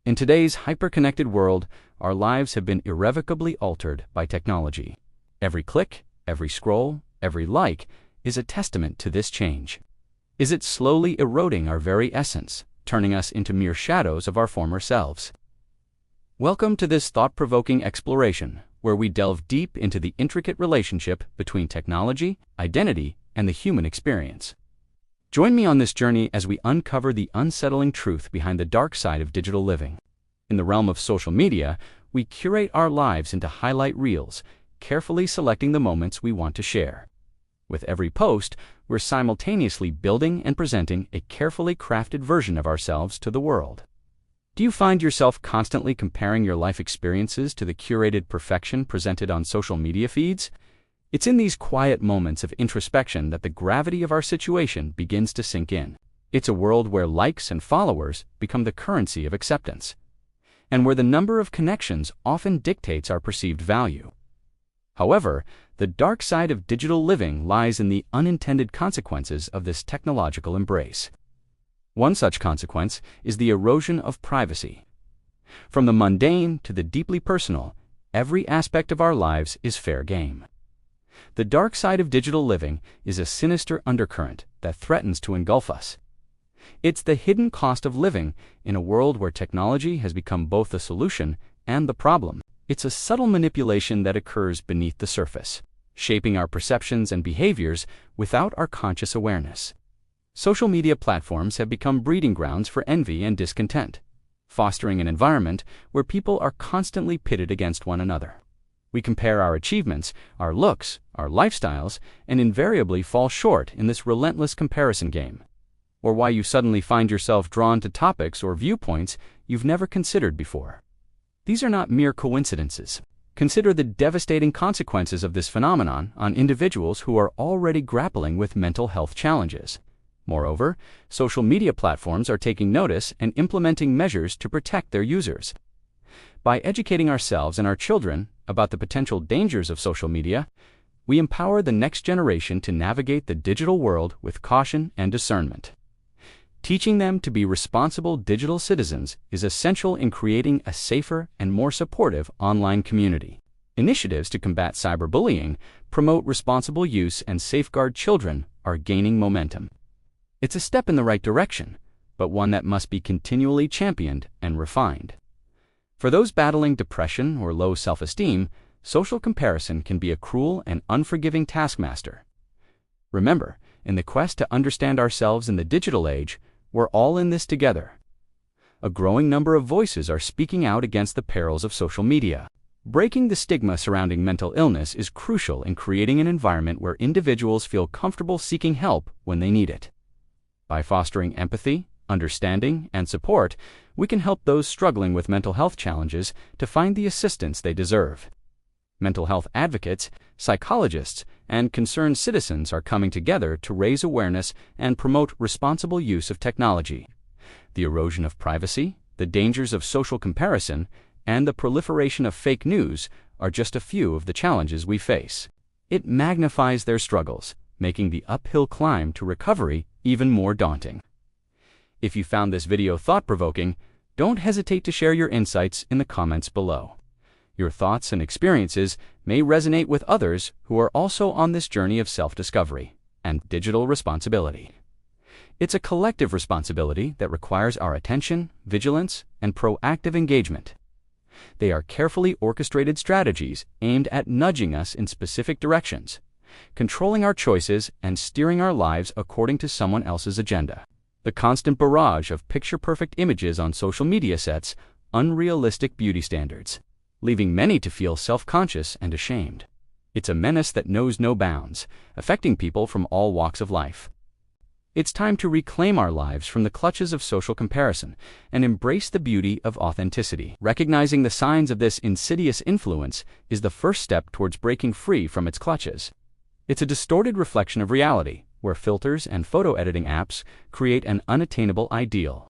In today's hyper-connected world, our lives have been irrevocably altered by technology. Every click, every scroll, every like is a testament to this change. Is it slowly eroding our very essence, turning us into mere shadows of our former selves? Welcome to this thought-provoking exploration, where we delve deep into the intricate relationship between technology, identity, and the human experience. Join me on this journey as we uncover the unsettling truth behind the dark side of digital living. In the realm of social media, we curate our lives into highlight reels, carefully selecting the moments we want to share. With every post, we're simultaneously building and presenting a carefully crafted version of ourselves to the world. Do you find yourself constantly comparing your life experiences to the curated perfection presented on social media feeds? It's in these quiet moments of introspection that the gravity of our situation begins to sink in. It's a world where likes and followers become the currency of acceptance, and where the number of connections often dictates our perceived value. However, the dark side of digital living lies in the unintended consequences of this technological embrace. One such consequence is the erosion of privacy. From the mundane to the deeply personal, every aspect of our lives is fair game. The dark side of digital living is a sinister undercurrent that threatens to engulf us. It's the hidden cost of living in a world where technology has become both the solution and the problem. It's a subtle manipulation that occurs beneath the surface, shaping our perceptions and behaviors without our conscious awareness. Social media platforms have become breeding grounds for envy and discontent, fostering an environment where people are constantly pitted against one another. We compare our achievements, our looks, our lifestyles, and invariably fall short in this relentless comparison game. Or why you suddenly find yourself drawn to topics or viewpoints you've never considered before. These are not mere coincidences. Consider the devastating consequences of this phenomenon on individuals who are already grappling with mental health challenges. Moreover, social media platforms are taking notice and implementing measures to protect their users. By educating ourselves and our children about the potential dangers of social media, we empower the next generation to navigate the digital world with caution and discernment. Teaching them to be responsible digital citizens is essential in creating a safer and more supportive online community. Initiatives to combat cyberbullying, promote responsible use, and safeguard children are gaining momentum. It's a step in the right direction, but one that must be continually championed and refined. For those battling depression or low self-esteem, social comparison can be a cruel and unforgiving taskmaster. Remember, in the quest to understand ourselves in the digital age, we're all in this together. A growing number of voices are speaking out against the perils of social media. Breaking the stigma surrounding mental illness is crucial in creating an environment where individuals feel comfortable seeking help when they need it. By fostering empathy, understanding, and support, we can help those struggling with mental health challenges to find the assistance they deserve. Mental health advocates, psychologists, and concerned citizens are coming together to raise awareness and promote responsible use of technology. The erosion of privacy, the dangers of social comparison, and the proliferation of fake news are just a few of the challenges we face. It magnifies their struggles, making the uphill climb to recovery even more daunting. If you found this video thought-provoking, don't hesitate to share your insights in the comments below. Your thoughts and experiences may resonate with others who are also on this journey of self-discovery and digital responsibility. It's a collective responsibility that requires our attention, vigilance, and proactive engagement. They are carefully orchestrated strategies aimed at nudging us in specific directions, controlling our choices and steering our lives according to someone else's agenda. The constant barrage of picture-perfect images on social media sets unrealistic beauty standards, leaving many to feel self-conscious and ashamed. It's a menace that knows no bounds, affecting people from all walks of life. It's time to reclaim our lives from the clutches of social comparison and embrace the beauty of authenticity. Recognizing the signs of this insidious influence is the first step towards breaking free from its clutches. It's a distorted reflection of reality, where filters and photo editing apps create an unattainable ideal.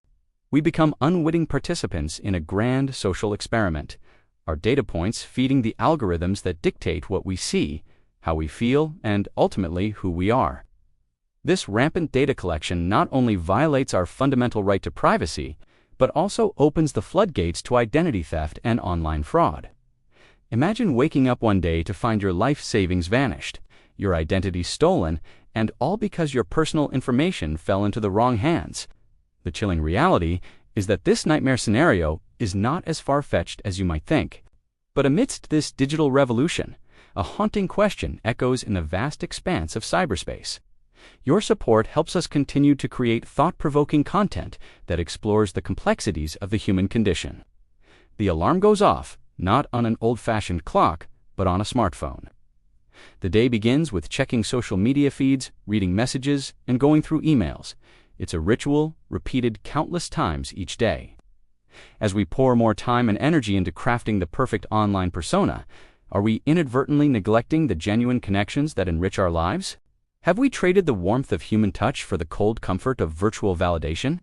We become unwitting participants in a grand social experiment, our data points feeding the algorithms that dictate what we see, how we feel, and ultimately who we are. This rampant data collection not only violates our fundamental right to privacy, but also opens the floodgates to identity theft and online fraud. Imagine waking up one day to find your life savings vanished, your identity stolen, and all because your personal information fell into the wrong hands. The chilling reality is that this nightmare scenario is not as far-fetched as you might think. But amidst this digital revolution, a haunting question echoes in the vast expanse of cyberspace. Your support helps us continue to create thought-provoking content that explores the complexities of the human condition. The alarm goes off, not on an old-fashioned clock, but on a smartphone. The day begins with checking social media feeds, reading messages, and going through emails. It's a ritual, repeated countless times each day. As we pour more time and energy into crafting the perfect online persona, are we inadvertently neglecting the genuine connections that enrich our lives? Have we traded the warmth of human touch for the cold comfort of virtual validation?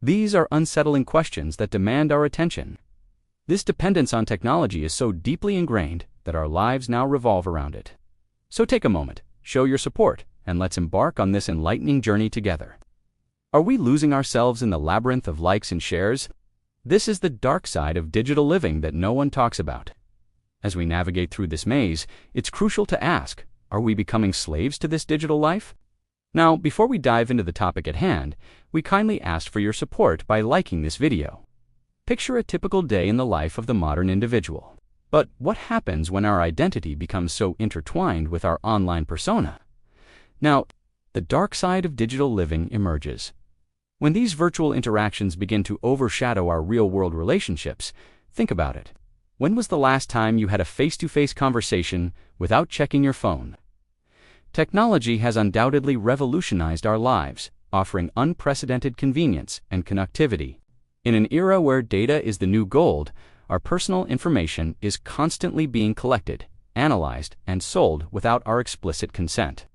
These are unsettling questions that demand our attention. This dependence on technology is so deeply ingrained that our lives now revolve around it. So take a moment, show your support, and let's embark on this enlightening journey together. Are we losing ourselves in the labyrinth of likes and shares? This is the dark side of digital living that no one talks about. As we navigate through this maze, it's crucial to ask, are we becoming slaves to this digital life? Now, before we dive into the topic at hand, we kindly ask for your support by liking this video. Picture a typical day in the life of the modern individual. But what happens when our identity becomes so intertwined with our online persona? Now, the dark side of digital living emerges. When these virtual interactions begin to overshadow our real-world relationships, think about it. When was the last time you had a face-to-face conversation without checking your phone? Technology has undoubtedly revolutionized our lives, offering unprecedented convenience and connectivity. In an era where data is the new gold, our personal information is constantly being collected, analyzed, and sold without our explicit consent.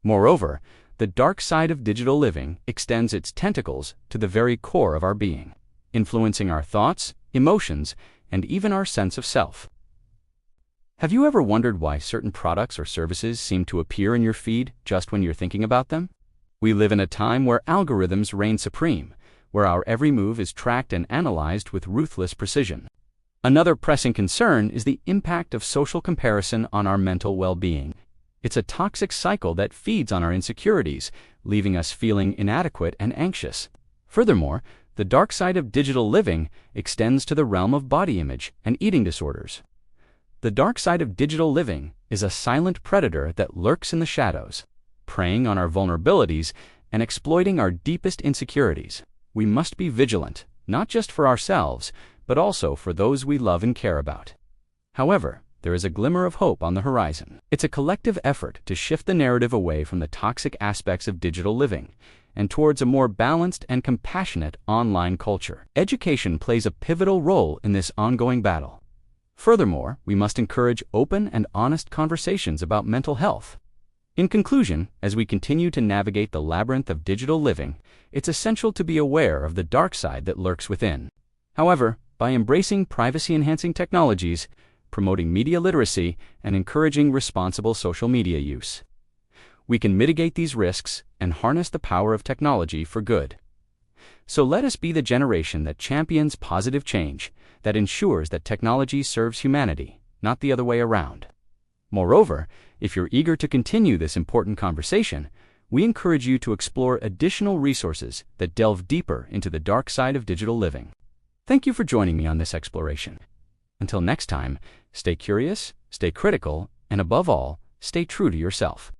Moreover, the dark side of digital living extends its tentacles to the very core of our being, influencing our thoughts, emotions, and even our sense of self. Have you ever wondered why certain products or services seem to appear in your feed just when you're thinking about them? We live in a time where algorithms reign supreme, where our every move is tracked and analyzed with ruthless precision. Another pressing concern is the impact of social comparison on our mental well-being. It's a toxic cycle that feeds on our insecurities, leaving us feeling inadequate and anxious. Furthermore, the dark side of digital living extends to the realm of body image and eating disorders. The dark side of digital living is a silent predator that lurks in the shadows, preying on our vulnerabilities and exploiting our deepest insecurities. We must be vigilant, not just for ourselves, but also for those we love and care about. However, there is a glimmer of hope on the horizon. It's a collective effort to shift the narrative away from the toxic aspects of digital living and towards a more balanced and compassionate online culture. Education plays a pivotal role in this ongoing battle. Furthermore, we must encourage open and honest conversations about mental health. In conclusion, as we continue to navigate the labyrinth of digital living, it's essential to be aware of the dark side that lurks within. However, by embracing privacy-enhancing technologies, promoting media literacy, and encouraging responsible social media use, we can mitigate these risks and harness the power of technology for good. So let us be the generation that champions positive change, that ensures that technology serves humanity, not the other way around. Moreover, if you're eager to continue this important conversation, we encourage you to explore additional resources that delve deeper into the dark side of digital living. Thank you for joining me on this exploration. Until next time, stay curious, stay critical, and above all, stay true to yourself.